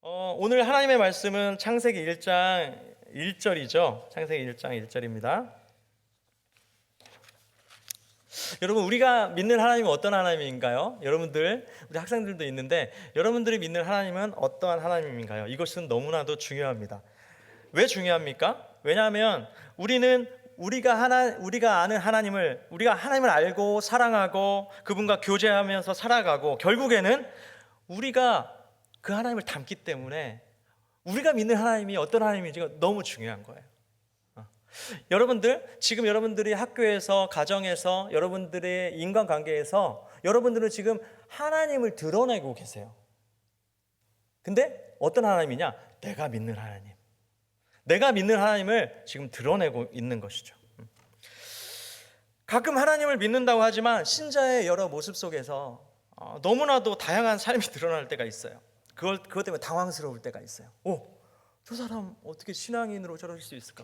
오늘 하나님의 말씀은 창세기 1장 1절이죠. 창세기 1장 1절입니다. 여러분, 우리가 믿는 하나님은 어떤 하나님인가요? 여러분들, 우리 학생들도 있는데 여러분들이 믿는 하나님은 어떠한 하나님인가요? 이것은 너무나도 중요합니다. 왜 중요합니까? 왜냐하면 우리가 아는 하나님을, 우리가 하나님을 알고 사랑하고 그분과 교제하면서 살아가고, 결국에는 우리가 그 하나님을 닮기 때문에 우리가 믿는 하나님이 어떤 하나님인지가 너무 중요한 거예요. 여러분들, 지금 여러분들이 학교에서, 가정에서, 여러분들의 인간관계에서 여러분들은 지금 하나님을 드러내고 계세요. 근데 어떤 하나님이냐? 내가 믿는 하나님. 내가 믿는 하나님을 지금 드러내고 있는 것이죠. 가끔 하나님을 믿는다고 하지만 신자의 여러 모습 속에서 너무나도 다양한 삶이 드러날 때가 있어요. 그것 때문에 당황스러울 때가 있어요. 저 사람 어떻게 신앙인으로 저럴 수 있을까?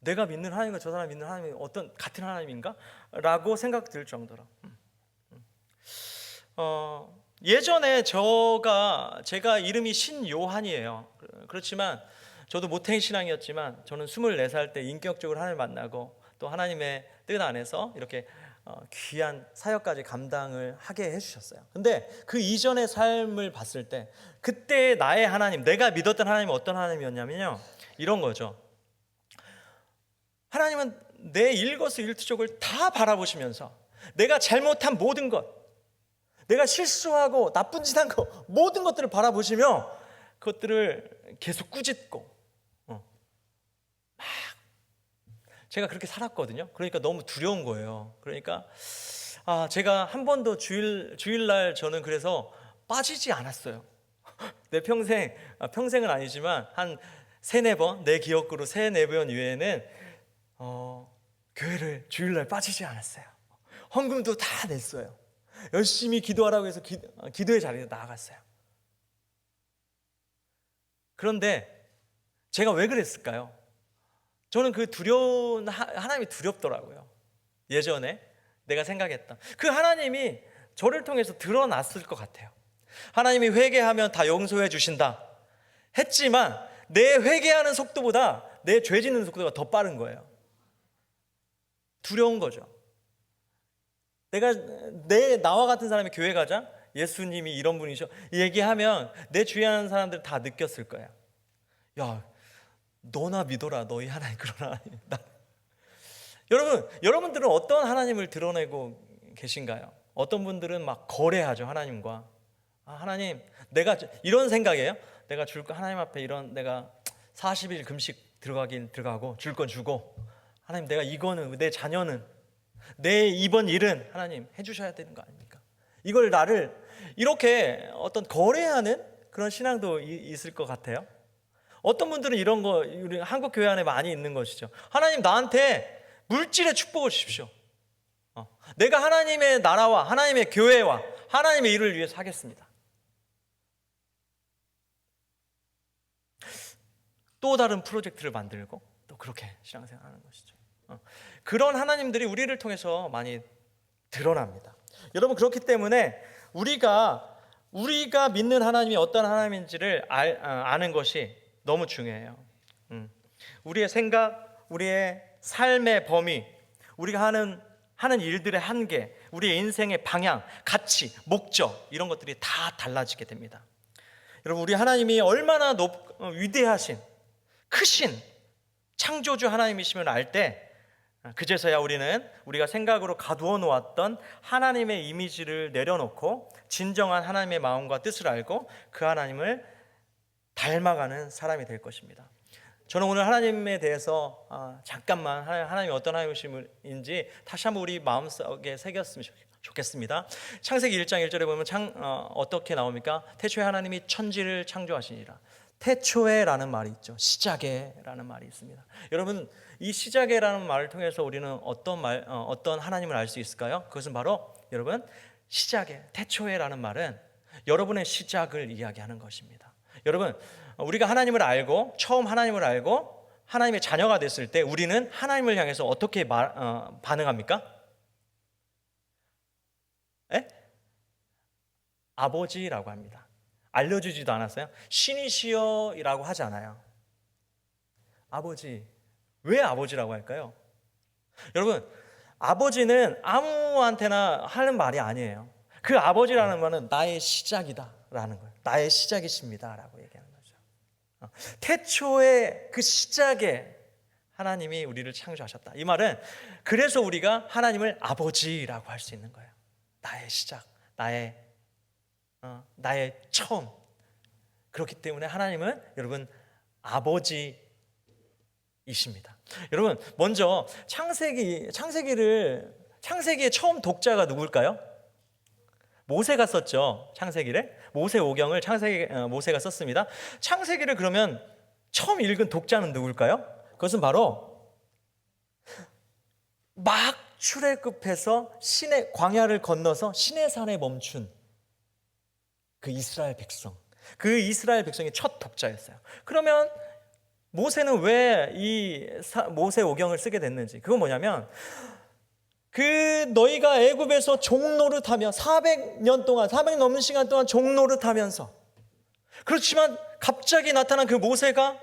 내가 믿는 하나님과 저 사람 믿는 하나님이 같은 하나님인가? 라고 생각 들 정도로. 예전에 제가 이름이 신요한이에요. 그렇지만 저도 모태 신앙이었지만 저는 24살 때 인격적으로 하나님을 만나고 또 하나님의 뜻 안에서 이렇게 귀한 사역까지 감당을 하게 해주셨어요. 근데 그 이전의 삶을 봤을 때 그때 나의 하나님, 내가 믿었던 하나님은 어떤 하나님이었냐면요, 이런 거죠. 하나님은 내 일거수일투족을 다 바라보시면서 내가 잘못한 모든 것, 내가 실수하고 나쁜 짓 한 거, 모든 것들을 바라보시며 그것들을 계속 꾸짖고 제가 그렇게 살았거든요. 그러니까 너무 두려운 거예요. 그러니까 제가 한 번도 주일날 저는 그래서 빠지지 않았어요. 내 평생은 아니지만 한 3-4번, 내 기억으로 3-4번 이외에는 교회를 주일날 빠지지 않았어요. 헌금도 다 냈어요. 열심히 기도하라고 해서 기도의 자리에 나아갔어요. 그런데 제가 왜 그랬을까요? 저는 그 두려운 하나님이 두렵더라고요. 예전에 내가 생각했던 그 하나님이 저를 통해서 드러났을 것 같아요. 하나님이 회개하면 다 용서해 주신다 했지만 내 회개하는 속도보다 내 죄 짓는 속도가 더 빠른 거예요. 두려운 거죠. 나와 같은 사람이 교회 가자, 예수님이 이런 분이셔 얘기하면 내 주위에 하는 사람들 다 느꼈을 거야. 야, 너나 믿어라. 너희 하나님 그런 하나님. 여러분들은 어떤 하나님을 드러내고 계신가요? 어떤 분들은 막 거래하죠, 하나님과. 하나님, 내가 이런 생각이에요. 내가 하나님 앞에 내가 40일 금식 들어가고 줄 건 주고, 하나님, 내가 이거는, 내 자녀는, 내 이번 일은 하나님 해주셔야 되는 거 아닙니까? 이걸 나를 이렇게 어떤 거래하는 그런 신앙도 있을 것 같아요. 어떤 분들은 이런 거 우리 한국 교회 안에 많이 있는 것이죠. 하나님, 나한테 물질의 축복을 주십시오. 내가 하나님의 나라와 하나님의 교회와 하나님의 일을 위해서 하겠습니다. 또 다른 프로젝트를 만들고 또 그렇게 신앙생활 하는 것이죠. 그런 하나님들이 우리를 통해서 많이 드러납니다. 여러분, 그렇기 때문에 우리가 믿는 하나님이 어떤 하나님인지를 아는 것이 너무 중요해요. 우리의 생각, 우리의 삶의 범위, 우리가 하는 일들의 한계, 우리의 인생의 방향, 가치, 목적, 이런 것들이 다 달라지게 됩니다. 여러분, 우리 하나님이 얼마나 위대하신, 크신 창조주 하나님이심을 알 때 그제서야 우리가 생각으로 가두어 놓았던 하나님의 이미지를 내려놓고 진정한 하나님의 마음과 뜻을 알고 그 하나님을 닮아가는 사람이 될 것입니다. 저는 오늘 하나님에 대해서 잠깐만 하나님이 어떤 하나님이신지 다시 한번 우리 마음속에 새겼으면 좋겠습니다. 창세기 1장 1절에 보면 어떻게 나옵니까? 태초에 하나님이 천지를 창조하시니라. 태초에라는 말이 있죠. 시작에라는 말이 있습니다. 여러분, 이 시작에라는 말을 통해서 우리는 어떤 하나님을 알 수 있을까요? 그것은 바로 여러분, 태초에라는 말은 여러분의 시작을 이야기하는 것입니다. 여러분, 우리가 하나님을 알고 처음 하나님을 알고 하나님의 자녀가 됐을 때 우리는 하나님을 향해서 어떻게 반응합니까? 아버지라고 합니다. 알려주지도 않았어요. 신이시여라고 하지 않아요. 아버지. 왜 아버지라고 할까요? 여러분, 아버지는 아무한테나 하는 말이 아니에요. 그 아버지라는 말은 나의 시작이다라는 거예요. 나의 시작이십니다라고 얘기하는 거죠. 태초의 그 시작에 하나님이 우리를 창조하셨다. 이 말은 그래서 우리가 하나님을 아버지라고 할 수 있는 거예요. 나의 시작, 나의 처음. 그렇기 때문에 하나님은 여러분 아버지이십니다. 여러분, 먼저 창세기의 처음 독자가 누굴까요? 모세가 썼죠. 창세기를. 모세오경을 모세가 썼습니다. 창세기를 그러면 처음 읽은 독자는 누굴까요? 그것은 바로 막 출애굽해서 신의 광야를 건너서 시내산에 멈춘 그 이스라엘 백성. 그 이스라엘 백성의 첫 독자였어요. 그러면 모세는 왜 이 모세오경을 쓰게 됐는지, 그건 뭐냐면 그 너희가 애굽에서 종노릇하며 400년 동안 400 넘는 시간 동안 종노릇하면서, 그렇지만 갑자기 나타난 그 모세가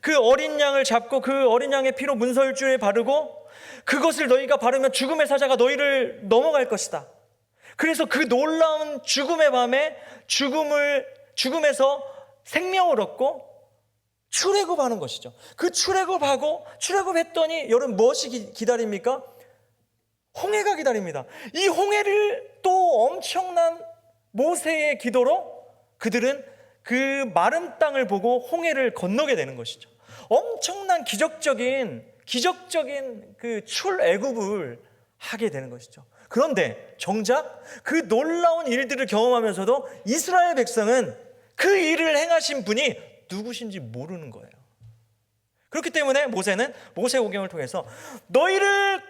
그 어린 양을 잡고 그 어린 양의 피로 문설주에 바르고 그것을 너희가 바르면 죽음의 사자가 너희를 넘어갈 것이다. 그래서 그 놀라운 죽음의 밤에 죽음에서 생명을 얻고 출애굽하는 것이죠. 그 출애굽했더니 여러분 무엇이 기다립니까? 홍해가 기다립니다. 이 홍해를 또 엄청난 모세의 기도로 그들은 그 마른 땅을 보고 홍해를 건너게 되는 것이죠. 엄청난 기적적인 그 출애굽을 하게 되는 것이죠. 그런데 정작 그 놀라운 일들을 경험하면서도 이스라엘 백성은 그 일을 행하신 분이 누구신지 모르는 거예요. 그렇기 때문에 모세는 모세오경을 통해서 너희를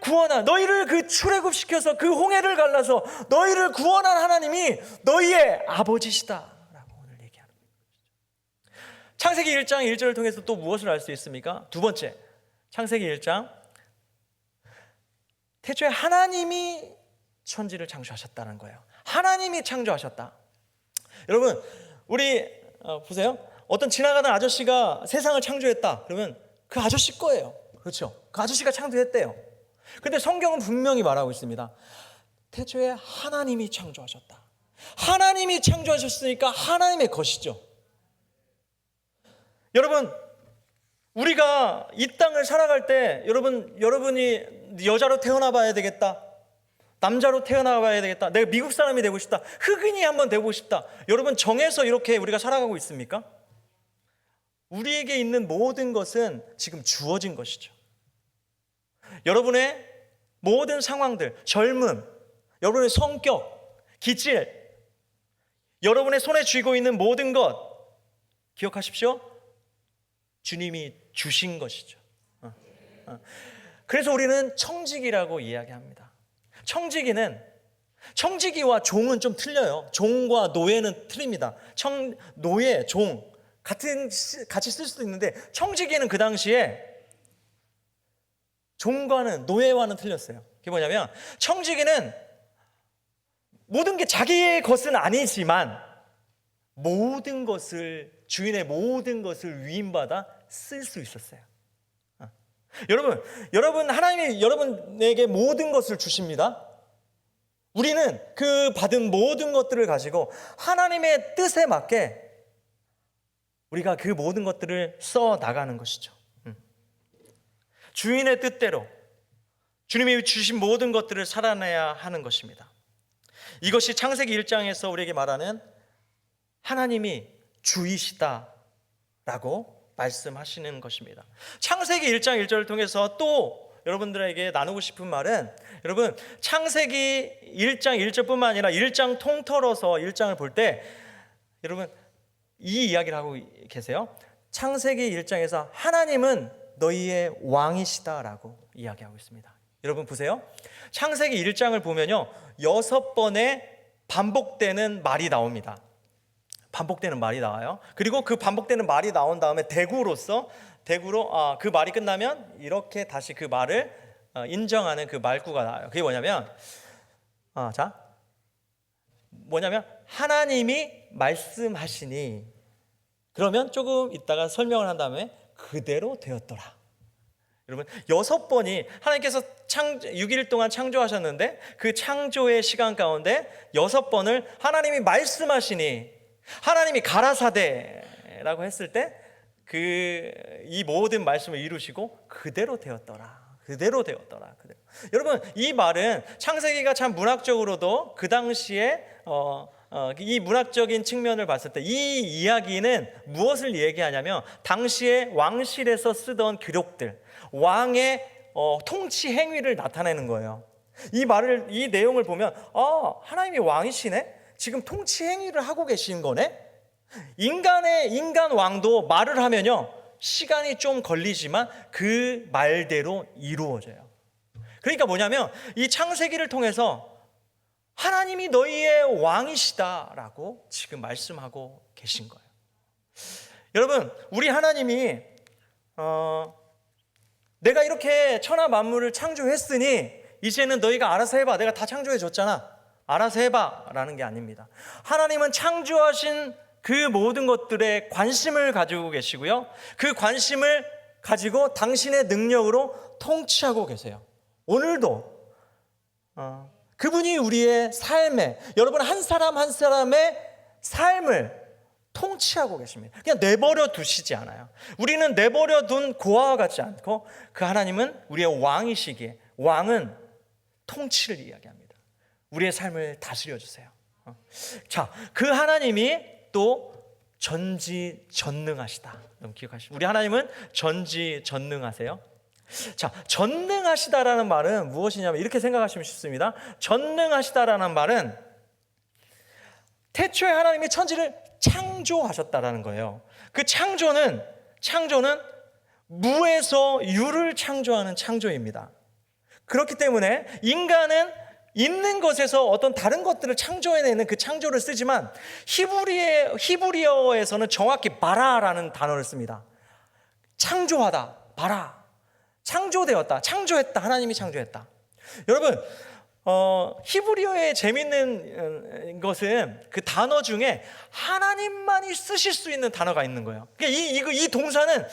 그 출애굽시켜서 그 홍해를 갈라서 너희를 구원한 하나님이 너희의 아버지시다라고 오늘 얘기하는 거예요. 창세기 1장 1절을 통해서 또 무엇을 알 수 있습니까? 두 번째, 창세기 1장 태초에 하나님이 천지를 창조하셨다는 거예요. 하나님이 창조하셨다. 여러분, 우리 보세요. 어떤 지나가는 아저씨가 세상을 창조했다. 그러면 그 아저씨 거예요. 그렇죠? 그 아저씨가 창조했대요. 근데 성경은 분명히 말하고 있습니다. 태초에 하나님이 창조하셨다. 하나님이 창조하셨으니까 하나님의 것이죠. 여러분, 우리가 이 땅을 살아갈 때 여러분이 여자로 태어나 봐야 되겠다, 남자로 태어나 봐야 되겠다, 내가 미국 사람이 되고 싶다, 흑인이 한번 되고 싶다, 여러분 정해서 이렇게 우리가 살아가고 있습니까? 우리에게 있는 모든 것은 지금 주어진 것이죠. 여러분의 모든 상황들, 젊음, 여러분의 성격, 기질, 여러분의 손에 쥐고 있는 모든 것 기억하십시오. 주님이 주신 것이죠. 그래서 우리는 청지기라고 이야기합니다. 청지기와 종은 좀 틀려요. 종과 노예는 틀립니다. 노예, 종 같이 쓸 수도 있는데 청지기는 그 당시에 종과는 노예와는 틀렸어요. 그게 뭐냐면 청지기는 모든 게 자기의 것은 아니지만 모든 것을, 주인의 모든 것을 위임받아 쓸 수 있었어요. 여러분 하나님이 여러분에게 모든 것을 주십니다. 우리는 그 받은 모든 것들을 가지고 하나님의 뜻에 맞게 우리가 그 모든 것들을 써 나가는 것이죠. 주인의 뜻대로 주님이 주신 모든 것들을 살아내야 하는 것입니다. 이것이 창세기 1장에서 우리에게 말하는 하나님이 주이시다라고 말씀하시는 것입니다. 창세기 1장 1절을 통해서 또 여러분들에게 나누고 싶은 말은, 여러분 창세기 1장 1절뿐만 아니라 1장 통틀어서 1장을 볼 때 여러분 이 이야기를 하고 계세요. 창세기 1장에서 하나님은 너희의 왕이시다라고 이야기하고 있습니다. 여러분 보세요. 창세기 1장을 보면요, 6번의 반복되는 말이 나옵니다. 반복되는 말이 나와요. 그리고 그 반복되는 말이 나온 다음에 대구로 그 말이 끝나면 이렇게 다시 그 말을 인정하는 그 말구가 나와요. 그게 뭐냐면 뭐냐면 하나님이 말씀하시니, 그러면 조금 있다가 설명을 한 다음에 그대로 되었더라. 여러분 6번이 하나님께서 6일 동안 창조하셨는데 그 창조의 시간 가운데 6번을 하나님이 말씀하시니, 하나님이 가라사대라고 했을 때 이 모든 말씀을 이루시고 그대로 되었더라. 그대로 되었더라. 그대로. 여러분 이 말은 창세기가 참 문학적으로도 그 당시에 이 문학적인 측면을 봤을 때 이 이야기는 무엇을 얘기하냐면 당시에 왕실에서 쓰던 기록들, 왕의 통치 행위를 나타내는 거예요. 이 내용을 보면 하나님이 왕이시네? 지금 통치 행위를 하고 계신 거네? 인간 왕도 말을 하면요 시간이 좀 걸리지만 그 말대로 이루어져요. 그러니까 뭐냐면 이 창세기를 통해서 하나님이 너희의 왕이시다라고 지금 말씀하고 계신 거예요. 여러분 우리 하나님이 내가 이렇게 천하 만물을 창조했으니 이제는 너희가 알아서 해봐, 내가 다 창조해 줬잖아, 알아서 해봐 라는 게 아닙니다. 하나님은 창조하신 그 모든 것들에 관심을 가지고 계시고요, 그 관심을 가지고 당신의 능력으로 통치하고 계세요. 오늘도 그분이 우리의 삶에, 여러분 한 사람 한 사람의 삶을 통치하고 계십니다. 그냥 내버려 두시지 않아요. 우리는 내버려 둔 고아와 같지 않고 그 하나님은 우리의 왕이시기에, 왕은 통치를 이야기합니다. 우리의 삶을 다스려 주세요. 자, 그 하나님이 또 전지전능하시다. 여러분 기억하시죠? 우리 하나님은 전지전능하세요. 자, 전능하시다라는 말은 무엇이냐면 이렇게 생각하시면 쉽습니다. 전능하시다라는 말은 태초에 하나님이 천지를 창조하셨다라는 거예요. 그 창조는 무에서 유를 창조하는 창조입니다. 그렇기 때문에 인간은 있는 것에서 어떤 다른 것들을 창조해내는 그 창조를 쓰지만 히브리어에서는 정확히 바라라는 단어를 씁니다. 창조하다, 바라. 창조되었다, 창조했다, 하나님이 창조했다. 여러분 히브리어의 재밌는 것은 그 단어 중에 하나님만이 쓰실 수 있는 단어가 있는 거예요. 그러니까 이 동사만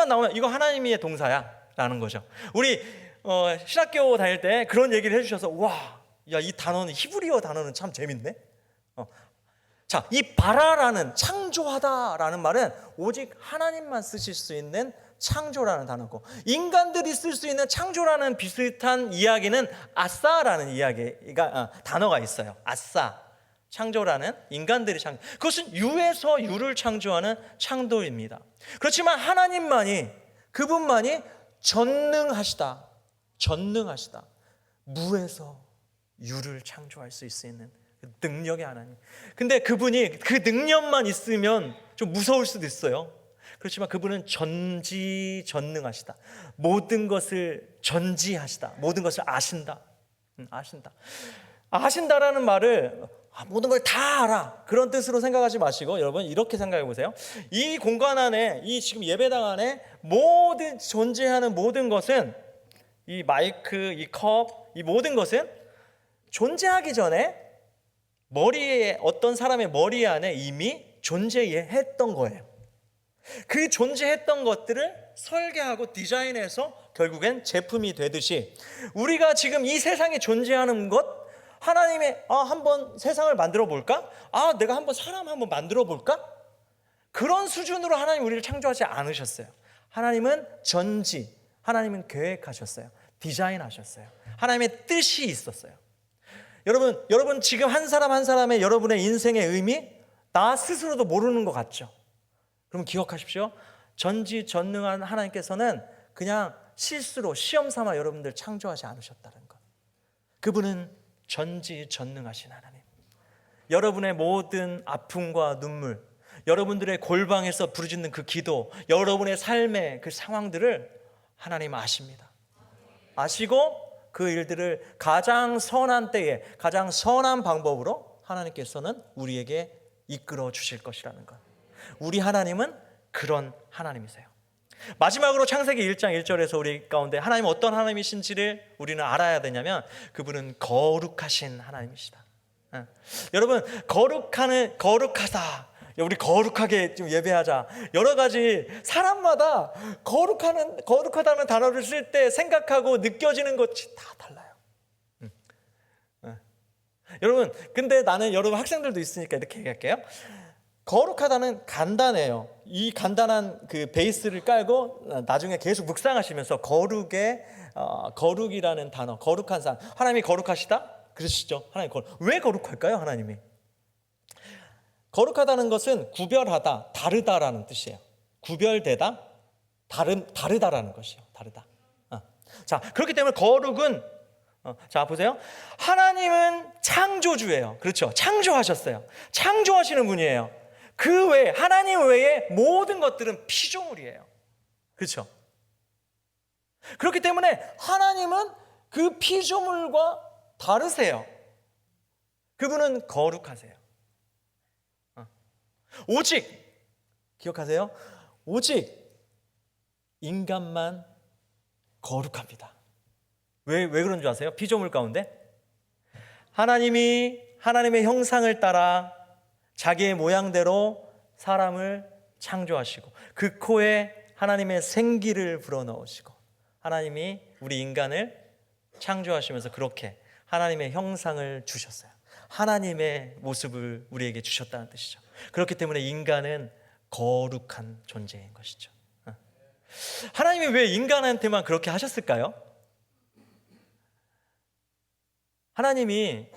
나오면 이거 하나님의 동사야 라는 거죠. 우리 신학교 다닐 때 그런 얘기를 해주셔서 와, 야, 이 단어는, 히브리어 단어는 참 재밌네. 자, 이 바라라는, 창조하다라는 말은 오직 하나님만 쓰실 수 있는 창조라는 단어고, 인간들이 쓸 수 있는 창조라는 비슷한 이야기는 아싸라는 단어가 있어요. 아싸, 창조라는, 인간들이 창조, 그것은 유에서 유를 창조하는 창조입니다. 그렇지만 하나님만이, 그분만이 전능하시다. 무에서 유를 창조할 수 있는 능력의 하나님. 근데 그분이 그 능력만 있으면 좀 무서울 수도 있어요. 그렇지만 그분은 전지전능하시다. 모든 것을 전지하시다. 모든 것을 아신다. 아신다라는 말을 모든 걸 다 알아, 그런 뜻으로 생각하지 마시고 여러분 이렇게 생각해 보세요. 이 공간 안에, 이 지금 예배당 안에 모든 존재하는 모든 것은, 이 마이크, 이 컵, 이 모든 것은 존재하기 전에 머리에, 어떤 사람의 머리 안에 이미 존재했던 거예요. 그 존재했던 것들을 설계하고 디자인해서 결국엔 제품이 되듯이 우리가 지금 이 세상에 존재하는 것, 하나님의 한번 세상을 만들어 볼까? 내가 한번 사람 한번 만들어 볼까? 그런 수준으로 하나님 우리를 창조하지 않으셨어요. 하나님은 하나님은 계획하셨어요. 디자인하셨어요. 하나님의 뜻이 있었어요. 여러분 지금 한 사람 한 사람의 여러분의 인생의 의미, 나 스스로도 모르는 것 같죠? 그럼 기억하십시오. 전지전능한 하나님께서는 그냥 실수로 시험 삼아 여러분들 창조하지 않으셨다는 것. 그분은 전지전능하신 하나님. 여러분의 모든 아픔과 눈물, 여러분들의 골방에서 부르짖는 그 기도, 여러분의 삶의 그 상황들을 하나님 아십니다. 아시고 그 일들을 가장 선한 때에 가장 선한 방법으로 하나님께서는 우리에게 이끌어 주실 것이라는 것. 우리 하나님은 그런 하나님이세요. 마지막으로 창세기 1장 1절에서 우리 가운데 하나님은 어떤 하나님이신지를 우리는 알아야 되냐면 그분은 거룩하신 하나님이시다. 여러분, 거룩하다. 우리 거룩하게 좀 예배하자. 여러 가지 사람마다 거룩하다는 단어를 쓸 때 생각하고 느껴지는 것이 다 달라요. 여러분, 근데 나는 여러분 학생들도 있으니까 이렇게 얘기할게요. 거룩하다는 간단해요. 이 간단한 그 베이스를 깔고 나중에 계속 묵상하시면서 거룩이라는 단어, 거룩한 산. 하나님이 거룩하시다? 그러시죠. 하나님 왜 거룩할까요? 하나님이 거룩하다는 것은 구별하다, 다르다라는 뜻이에요. 구별되다, 다르다라는 것이에요. 다르다. 자, 그렇기 때문에 거룩은 자, 보세요. 하나님은 창조주예요. 그렇죠. 창조하셨어요. 창조하시는 분이에요. 그 외에, 하나님 외에 모든 것들은 피조물이에요. 그렇죠. 그렇기 때문에 하나님은 그 피조물과 다르세요. 그분은 거룩하세요. 오직 기억하세요. 오직 인간만 거룩합니다. 왜 그런 줄 아세요? 피조물 가운데 하나님이 하나님의 형상을 따라 자기의 모양대로 사람을 창조하시고 그 코에 하나님의 생기를 불어넣으시고 하나님이 우리 인간을 창조하시면서 그렇게 하나님의 형상을 주셨어요. 하나님의 모습을 우리에게 주셨다는 뜻이죠. 그렇기 때문에 인간은 거룩한 존재인 것이죠. 하나님이 왜 인간한테만 그렇게 하셨을까요? 하나님의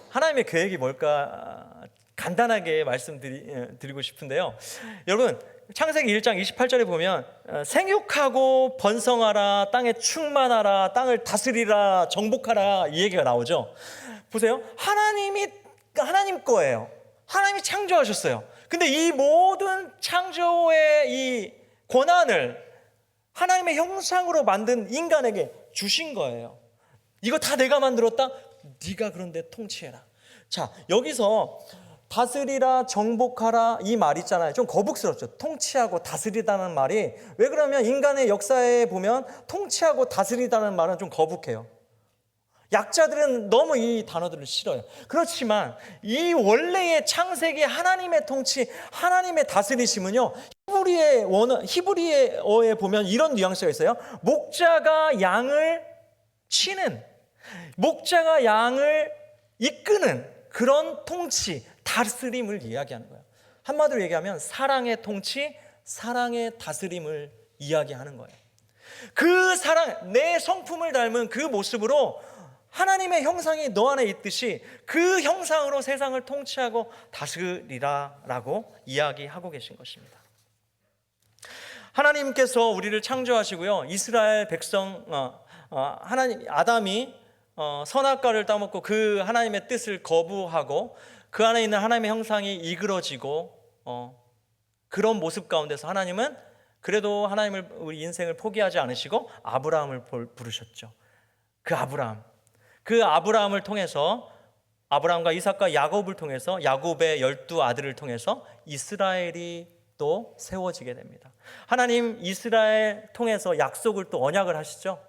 계획이 뭘까 간단하게 말씀드리고 싶은데요. 여러분, 창세기 1장 28절에 보면 생육하고 번성하라, 땅에 충만하라, 땅을 다스리라, 정복하라 이 얘기가 나오죠. 보세요. 하나님 거예요. 하나님이 창조하셨어요. 근데 이 모든 창조의 이 권한을 하나님의 형상으로 만든 인간에게 주신 거예요. 이거 다 내가 만들었다? 네가 그런데 통치해라. 자, 여기서 다스리라, 정복하라 이 말 있잖아요. 좀 거북스럽죠. 통치하고 다스리다는 말이. 왜 그러면 인간의 역사에 보면 통치하고 다스리다는 말은 좀 거북해요. 약자들은 너무 이 단어들을 싫어요. 그렇지만 이 원래의 창세기 하나님의 통치, 하나님의 다스리심은요, 히브리어에 보면 이런 뉘앙스가 있어요. 목자가 양을 치는, 목자가 양을 이끄는 그런 통치, 다스림을 이야기하는 거예요. 한마디로 얘기하면 사랑의 통치, 사랑의 다스림을 이야기하는 거예요. 그 사랑, 내 성품을 닮은 그 모습으로 하나님의 형상이 너 안에 있듯이 그 형상으로 세상을 통치하고 다스리라라고 이야기하고 계신 것입니다. 하나님께서 우리를 창조하시고요, 이스라엘 백성 아담이 선악과를 따먹고 그 하나님의 뜻을 거부하고 그 안에 있는 하나님의 형상이 이그러지고 그런 모습 가운데서 하나님은 그래도 우리 인생을 포기하지 않으시고 아브라함을 부르셨죠. 그 아브라함을 통해서, 아브라함과 이삭과 야곱을 통해서, 야곱의 12아들을 통해서 이스라엘이 또 세워지게 됩니다. 하나님 이스라엘 통해서 약속을 또 언약을 하시죠.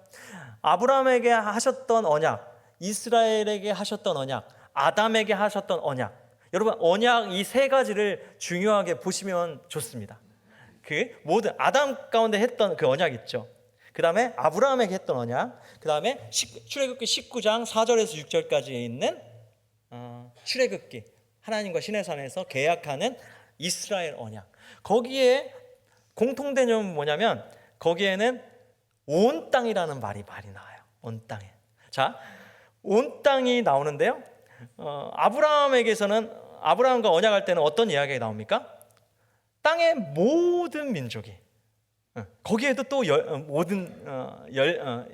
아브라함에게 하셨던 언약, 이스라엘에게 하셨던 언약, 아담에게 하셨던 언약. 여러분, 언약 이 세 가지를 중요하게 보시면 좋습니다. 그 모든 아담 가운데 했던 그 언약 있죠. 그 다음에 아브라함에게 했던 언약, 그 다음에 출애굽기 19장 4절에서 6절까지에 있는 출애굽기, 하나님과 시내산에서 계약하는 이스라엘 언약. 거기에 공통된 점은 뭐냐면 거기에는 온 땅이라는 말이 나와요. 온 땅에. 자, 온 땅이 나오는데요. 아브라함과 언약할 때는 어떤 이야기가 나옵니까? 땅의 모든 민족이, 거기에도 또 모든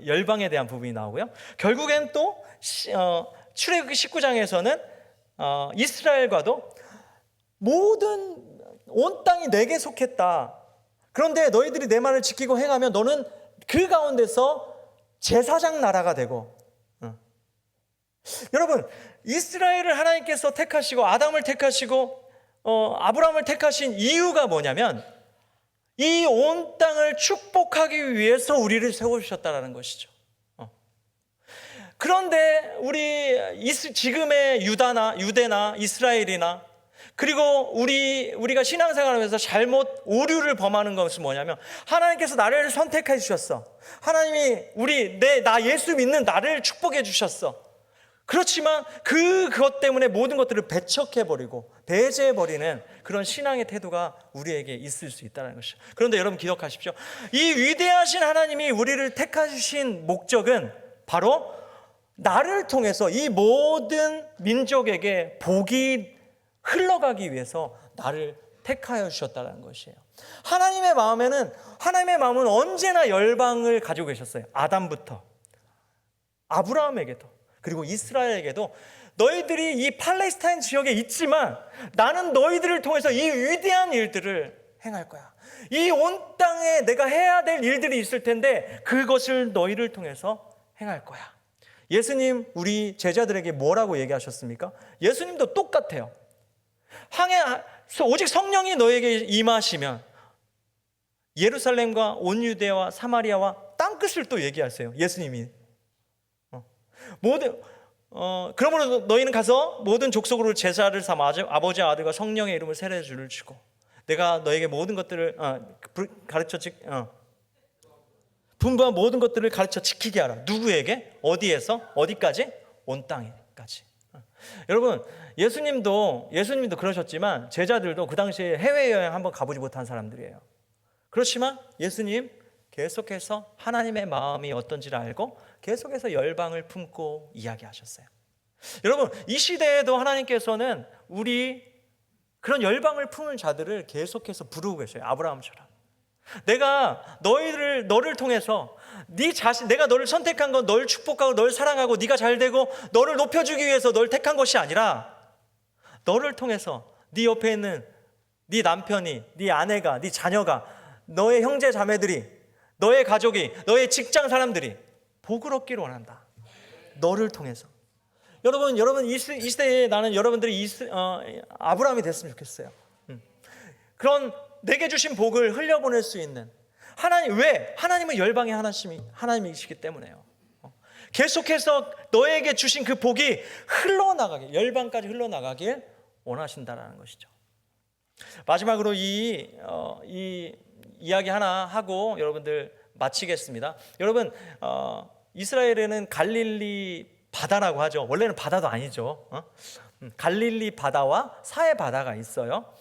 열방에 대한 부분이 나오고요. 결국엔 또 출애굽기 19장에서는 이스라엘과도 모든 온 땅이 내게 속했다. 그런데 너희들이 내 말을 지키고 행하면 너는 그 가운데서 제사장 나라가 되고. 여러분, 이스라엘을 하나님께서 택하시고 아담을 택하시고 아브라함을 택하신 이유가 뭐냐면 이 온 땅을 축복하기 위해서 우리를 세워주셨다는 것이죠. 그런데 지금의 유대나 이스라엘이나 그리고 우리가 신앙생활하면서 잘못 오류를 범하는 것은 뭐냐면, 하나님께서 나를 선택해 주셨어. 하나님이 나 예수 믿는 나를 축복해 주셨어. 그렇지만 그것 때문에 모든 것들을 배척해버리고 배제해버리는 그런 신앙의 태도가 우리에게 있을 수 있다는 것이죠. 그런데 여러분 기억하십시오. 이 위대하신 하나님이 우리를 택하신 목적은 바로 나를 통해서 이 모든 민족에게 복이 흘러가기 위해서 나를 택하여 주셨다는 것이에요. 하나님의 마음은 언제나 열방을 가지고 계셨어요. 아담부터 아브라함에게도, 그리고 이스라엘에게도 너희들이 이 팔레스타인 지역에 있지만 나는 너희들을 통해서 이 위대한 일들을 행할 거야. 이 온 땅에 내가 해야 될 일들이 있을 텐데 그것을 너희를 통해서 행할 거야. 예수님 우리 제자들에게 뭐라고 얘기하셨습니까? 예수님도 똑같아요. 오직 성령이 너에게 임하시면 예루살렘과 온 유대와 사마리아와 땅끝을 또 얘기하세요. 예수님이 그러므로 너희는 가서 모든 족속으로 제사를 삼아 아버지와 아들과 성령의 이름을 세례를 주고 내가 너에게 모든 것들을 분부한 모든 것들을 가르쳐 지키게 하라. 누구에게? 어디에서? 어디까지? 온 땅에까지. 여러분 예수님도 그러셨지만 제자들도 그 당시에 해외여행 한번 가보지 못한 사람들이에요. 그렇지만 예수님 계속해서 하나님의 마음이 어떤지를 알고 계속해서 열방을 품고 이야기하셨어요. 여러분 이 시대에도 하나님께서는 우리 그런 열방을 품은 자들을 계속해서 부르고 계셔요. 아브라함처럼. 내가 너를 통해서 내가 너를 선택한 건 너를 축복하고 너를 사랑하고 네가 잘 되고 너를 높여주기 위해서 너를 택한 것이 아니라 너를 통해서 네 옆에 있는 네 남편이, 네 아내가, 네 자녀가, 너의 형제 자매들이, 너의 가족이, 너의 직장 사람들이 복을 얻기를 원한다. 너를 통해서. 여러분 이 시대에 나는 여러분들이 아브라함이 됐으면 좋겠어요. 그런 내게 주신 복을 흘려보낼 수 있는 하나님. 왜? 하나님은 열방의 하나님이시기 때문에요. 계속해서 너에게 주신 그 복이 흘러나가길, 열방까지 흘러나가길 원하신다라는 것이죠. 마지막으로 이 이야기 하나 하고 여러분들 마치겠습니다. 여러분 이스라엘에는 갈릴리 바다라고 하죠. 원래는 바다도 아니죠. 갈릴리 바다와 사해 바다가 있어요.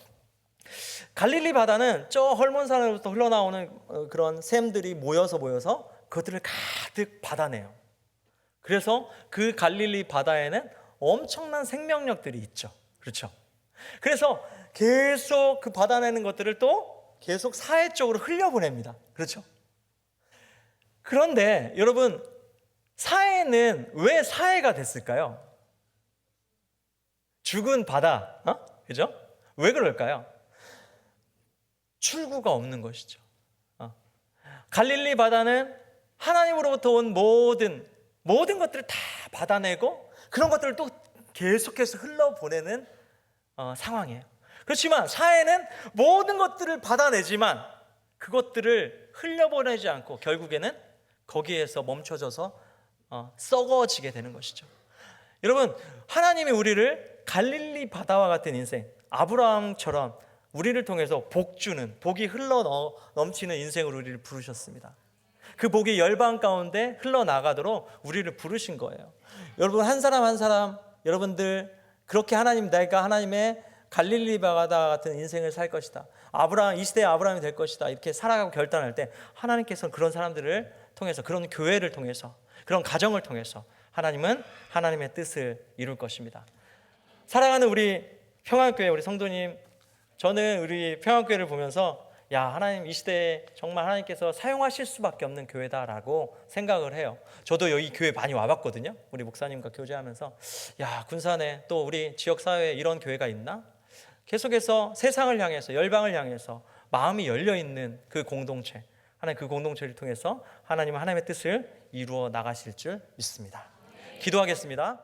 갈릴리 바다는 저 헐몬산으로부터 흘러나오는 그런 샘들이 모여서 그것들을 가득 받아내요. 그래서 그 갈릴리 바다에는 엄청난 생명력들이 있죠. 그렇죠? 그래서 계속 그 받아내는 것들을 또 계속 사해 쪽으로 흘려보냅니다. 그렇죠? 그런데 여러분 사해는 왜 사해가 됐을까요? 죽은 바다, 그죠? 왜 그럴까요? 출구가 없는 것이죠. 갈릴리 바다는 하나님으로부터 온 모든 것들을 다 받아내고 그런 것들을 또 계속해서 흘러보내는 상황이에요. 그렇지만 사해는 모든 것들을 받아내지만 그것들을 흘려보내지 않고 결국에는 거기에서 멈춰져서 썩어지게 되는 것이죠. 여러분 하나님이 우리를 갈릴리 바다와 같은 인생, 아브라함처럼 우리를 통해서 복이 흘러 넘치는 인생으로 우리를 부르셨습니다. 그 복이 열방 가운데 흘러나가도록 우리를 부르신 거예요. 여러분 한 사람 한 사람 여러분들 그렇게 내가 하나님의 갈릴리 바다 같은 인생을 살 것이다, 이 시대의 아브라함이 될 것이다, 이렇게 살아가고 결단할 때 하나님께서는 그런 사람들을 통해서, 그런 교회를 통해서, 그런 가정을 통해서 하나님은 하나님의 뜻을 이룰 것입니다. 사랑하는 우리 평안교회 우리 성도님, 저는 우리 평안교회를 보면서 하나님 이 시대에 정말 하나님께서 사용하실 수밖에 없는 교회다라고 생각을 해요. 저도 여기 교회 많이 와봤거든요. 우리 목사님과 교제하면서 군산에 또 우리 지역사회에 이런 교회가 있나? 계속해서 세상을 향해서, 열방을 향해서 마음이 열려있는 그 공동체, 하나님 그 공동체를 통해서 하나님은 하나님의 뜻을 이루어 나가실 줄 믿습니다. 기도하겠습니다.